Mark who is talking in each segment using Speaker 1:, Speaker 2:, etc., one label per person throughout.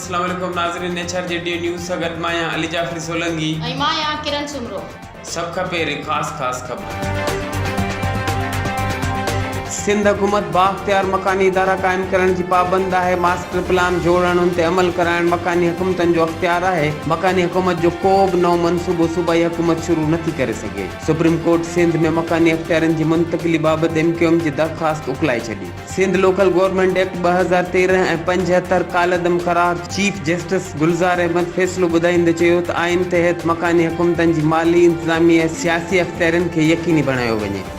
Speaker 1: अस्सलाम वालेकुम नाज़रीन HRJD न्यूज़ सां गॾु मां अली जाफ़री सोलंकी
Speaker 2: ऐं मां आहियां किरण सुमरो।
Speaker 1: सभ खां पहिरीं ख़ासि ख़बर। सिंध हुकूमत बाख्तियार मकानी इदारा क़ाइम करण जी पाबंद है। मास्टर प्लान जोड़ण उन ते अमल कराइण मकानी हुकूमतन जो अख्तियार है। मकानी हुकूमत जो को भी नओं मनसूबो सूबाई हुकूमत शुरू नथी करे सघे। सुप्रीम कोर्ट सिंध में मकानी अख्तियारन जी मुंतकिली बाबत MQM जी दरख़्वास्त उकलाए छॾी। सिंध लोकल गवर्नमेंट एक्ट 2013 ऐं 75 कालदम करार चीफ जस्टिस गुलज़ार अहमद फ़ैसिलो ॿुधाईंदे चयो त आइन तहत मकानी हुकूमतन जी माली इंतज़ामी ऐं सियासी अख्तियारन खे यकीनी बणायो वञे।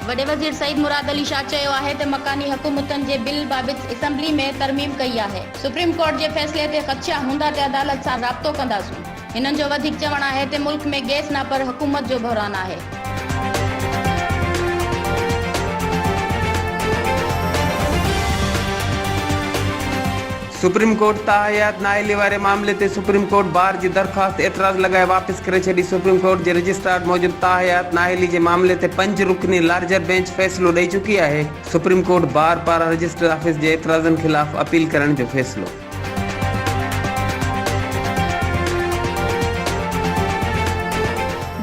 Speaker 2: वॾे वज़ीर सईद मुराद अली शाह चयो आहे त मकानी हुकूमतन जे बिल बाबति असैम्बली में तरमीम कई आहे। सुप्रीम कोर्ट जे फ़ैसिले ते ख़दशा हूंदा त अदालत सां राब्तो कंदासूं। हिननि जो वधीक चवणु आहे त मुल्क में गैस न पर हुकूमत जो बहरान आहे।
Speaker 1: सुप्रीम कोर्ट ताहयात नाअहली वारे मामले ते सुप्रीम कोर्ट बार जी दरख़्वास्त एतराज़ लगाए वापस करे छॾी। सुप्रीम कोर्ट जे रजिस्ट्रार मूजिब ताहयात नाअहली जे मामले ते 5 रुकनी लार्जर बेंच फ़ैसिलो ॾेई चुकी आहे। सुप्रीम कोर्ट बार पारां रजिस्टर ऑफिस जे एतराज़नि ख़िलाफ़ अपील करण जो फ़ैसिलो।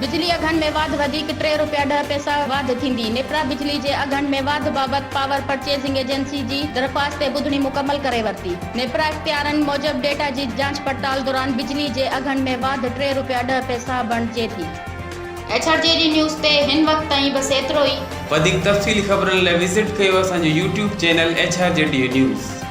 Speaker 2: बिजली अघनि में वाध वधीक ₹3.10 वाध थींदी। नेपरा बिजली जे अघनि में वाध बाबति पावर परचेसिंग एजेंसी जी दरख़्वास्त ते ॿुधणी मुकमल करे वरिती। नेपरा इख्तियारनि मूजिब डेटा जी जांच पड़ताल दौरान बिजली जे अघनि में वाध ₹3.10 बणिजे थी। HRJD न्यूज़ ते हिन वक़्त ताईं बस एतिरो ई।
Speaker 1: वधीक तफ़सीली ख़बरनि लाइ विज़िट कयो असांजो YouTube चैनल HRJD न्यूज़।